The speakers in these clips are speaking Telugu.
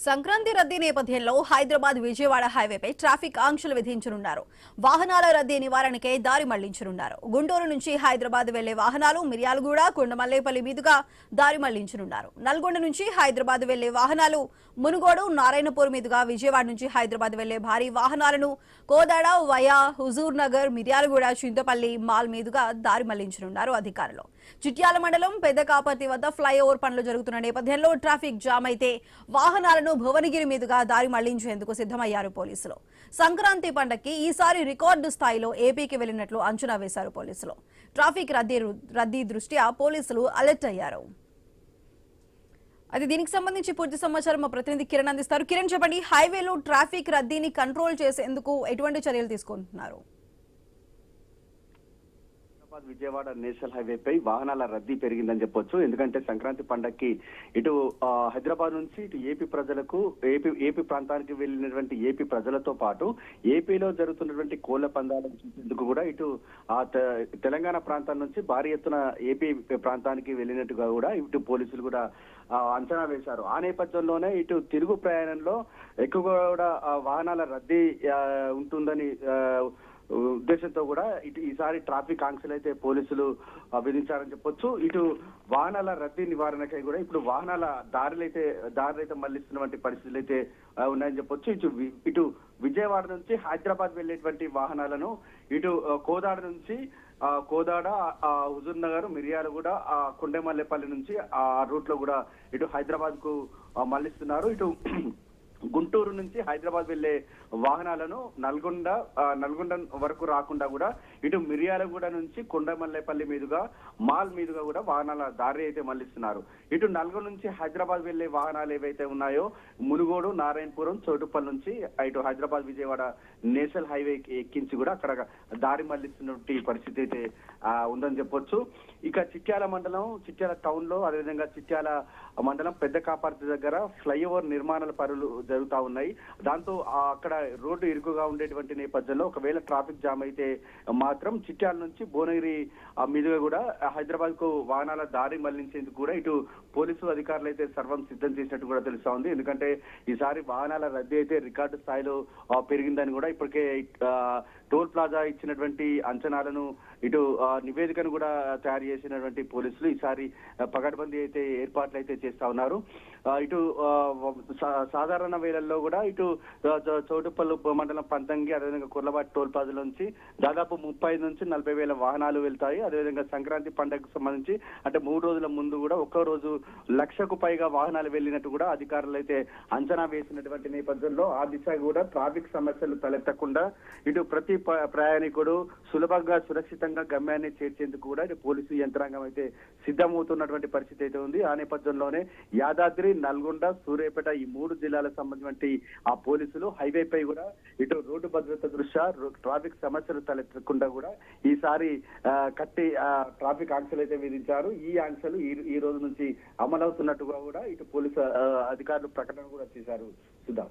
సంక్రాంతి రద్దీ నేపథ్యంలో హైదరాబాద్ విజయవాడ హైవేపై ట్రాఫిక్ ఆంక్షలు విధించనున్నారు. వాహనాల రద్దీ నివారణకే దారి మళ్లించనున్నారు. గుంటూరు నుంచి హైదరాబాద్ వెళ్లే వాహనాలు మిర్యాలగూడ, కొండమల్లేపల్లి మీదుగా దారి మళ్లించనున్నారు. నల్గొండ నుంచి హైదరాబాద్ వెళ్లే వాహనాలు మునుగోడు, నారాయణపూర్ మీదుగా విజయవాడ నుంచి హైదరాబాద్ వెళ్లే భారీ వాహనాలను కోదాడ వయా హుజూర్ నగర్, మిర్యాలగూడ, చింతపల్లి మాల్ మీదుగా దారి మళ్లించనున్నారు అధికారులు. చిట్యాల మండలం పెద్దకాపర్తి వద్ద ఫ్లైఓవర్ పనులు జరుగుతున్న నేపథ్యంలో ట్రాఫిక్ జామ్ అయితే వాహనాలను భువనగిరి మీదుగా దారి మళ్లించేందుకు సిద్ధమయ్యారు పోలీసులు. సంక్రాంతి పండగకి ఈసారి రికార్డు స్థాయిలో ఏపీకి వెళ్లినట్లు అంచనా వేశారు పోలీసులు. ట్రాఫిక్ రద్దీ దృష్ట్యా పోలీసులు అలర్ట్ అయ్యారు. అది దీనికి సంబంధించి పూర్తి సమాచారం మా ప్రతినిధి కిరణ్ అందిస్తారు. కిరణ్, చెప్పండి, హైవేలో ట్రాఫిక్ రద్దీని కంట్రోల్ చేసేందుకు ఎటువంటి చర్యలు తీసుకుంటున్నారు? విజయవాడ నేషనల్ హైవేపై వాహనాల రద్దీ పెరిగిందని చెప్పొచ్చు. ఎందుకంటే సంక్రాంతి పండగకి ఇటు హైదరాబాద్ నుంచి ఇటు ఏపీ ప్రజలకు ఏపీ ప్రాంతానికి వెళ్ళినటువంటి ఏపీ ప్రజలతో పాటు ఏపీలో జరుగుతున్నటువంటి కోళ్ల పందాలను చూసేందుకు కూడా ఇటు తెలంగాణ ప్రాంతం నుంచి భారీ ఎత్తున ఏపీ ప్రాంతానికి వెళ్ళినట్టుగా కూడా ఇటు పోలీసులు కూడా అంచనా వేశారు. ఆ నేపథ్యంలోనే ఇటు తిరుగు ప్రయాణంలో ఎక్కువగా కూడా వాహనాల రద్దీ ఉంటుందని ఉద్దేశంతో కూడా ఇటు ఈసారి ట్రాఫిక్ ఆంక్షలు అయితే పోలీసులు విధించారని చెప్పొచ్చు. ఇటు వాహనాల రద్దీ నివారణకై కూడా ఇప్పుడు వాహనాల దారులైతే మళ్లిస్తున్నటువంటి పరిస్థితులు అయితే ఉన్నాయని చెప్పొచ్చు. ఇటు విజయవాడ నుంచి హైదరాబాద్ వెళ్లేటువంటి వాహనాలను ఇటు కోదాడ, హుజూర్ నగర్, మిర్యాలగూడ, కొండమల్లేపల్లి నుంచి ఆ రూట్ లో కూడా ఇటు హైదరాబాద్ కు మళ్లిస్తున్నారు. ఇటు గుంటూరు నుంచి హైదరాబాద్ వెళ్లే వాహనాలను నల్గొండ వరకు రాకుండా కూడా ఇటు మిర్యాలగూడ నుంచి కొండమల్లేపల్లి మీదుగా మాల్ మీదుగా కూడా వాహనాల దారి అయితే మళ్లిస్తున్నారు. ఇటు నల్గొండ నుంచి హైదరాబాద్ వెళ్లే వాహనాలు ఏవైతే ఉన్నాయో మునుగోడు, నారాయణపురం, చోటుపల్లి నుంచి ఇటు హైదరాబాద్ విజయవాడ నేషనల్ హైవే ఎక్కించి కూడా అక్కడ దారి మళ్లిస్తున్నటువంటి పరిస్థితి అయితే ఉందని చెప్పొచ్చు. ఇక చిట్యాల టౌన్ లో అదేవిధంగా చిట్యాల మండలం పెద్ద కాపర్తి దగ్గర ఫ్లైఓవర్ నిర్మాణాల పనులు జరుగుతా ఉన్నాయి. దాంతో అక్కడ రోడ్డు ఇరుకుగా ఉండేటువంటి నేపథ్యంలో ఒకవేళ ట్రాఫిక్ జామ్ అయితే మాత్రం చిట్యాల నుంచి భువనగిరి మీదుగా కూడా హైదరాబాద్ కు వాహనాల దారి మళ్లించేందుకు కూడా ఇటు పోలీసు అధికారులు అయితే సర్వం సిద్ధం చేసినట్టు కూడా తెలుస్తా ఉంది. ఎందుకంటే ఈసారి వాహనాల రద్దీ అయితే రికార్డు స్థాయిలో పెరిగిందని కూడా ఇప్పటికే టోల్ ప్లాజా ఇచ్చినటువంటి అంచనాలను ఇటు నివేదికను కూడా తయారు చేసినటువంటి పోలీసులు ఈసారి పకడ్బందీ అయితే ఏర్పాట్లు అయితే చేస్తా ఉన్నారు. ఇటు సాధారణ వేళల్లో కూడా ఇటు చౌటుపల్లి మండలం పంతంగి, అదేవిధంగా కుర్లబాటి టోల్ ప్లాజా నుంచి దాదాపు 35 నుంచి 40 వేల వాహనాలు వెళ్తాయి. అదేవిధంగా సంక్రాంతి పండుగకు సంబంధించి అంటే 3 రోజుల ముందు కూడా ఒక్కో రోజు 1,00,000కు పైగా వాహనాలు వెళ్లినట్టు కూడా అధికారులు అయితే అంచనా వేసినటువంటి నేపథ్యంలో ఆ దిశగా కూడా ట్రాఫిక్ సమస్యలు తలెత్తకుండా ఇటు ప్రతి ప్రయాణికుడు సులభంగా సురక్షితంగా గమ్యాన్ని చేర్చేందుకు కూడా ఇటు పోలీసు యంత్రాంగం అయితే సిద్ధమవుతున్నటువంటి పరిస్థితి అయితే ఉంది. ఆ నేపథ్యంలోనే యాదాద్రి, నల్గొండ, సూర్యాపేట ఈ 3 జిల్లాలకు సంబంధించి ఆ పోలీసులు హైవేపై కూడా ఇటు రోడ్డు భద్రత దృష్ట్యా ట్రాఫిక్ సమస్యలు తలెత్తకుండా కూడా ఈసారి కట్టి ట్రాఫిక్ ఆంక్షలు అయితే విధించారు. ఈ ఆంక్షలు ఈ రోజు నుంచి అమలవుతున్నట్టుగా కూడా ఇటు పోలీసు అధికారులు ప్రకటన కూడా చేశారు. Sudha.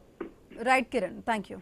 Right Kiran, thank you.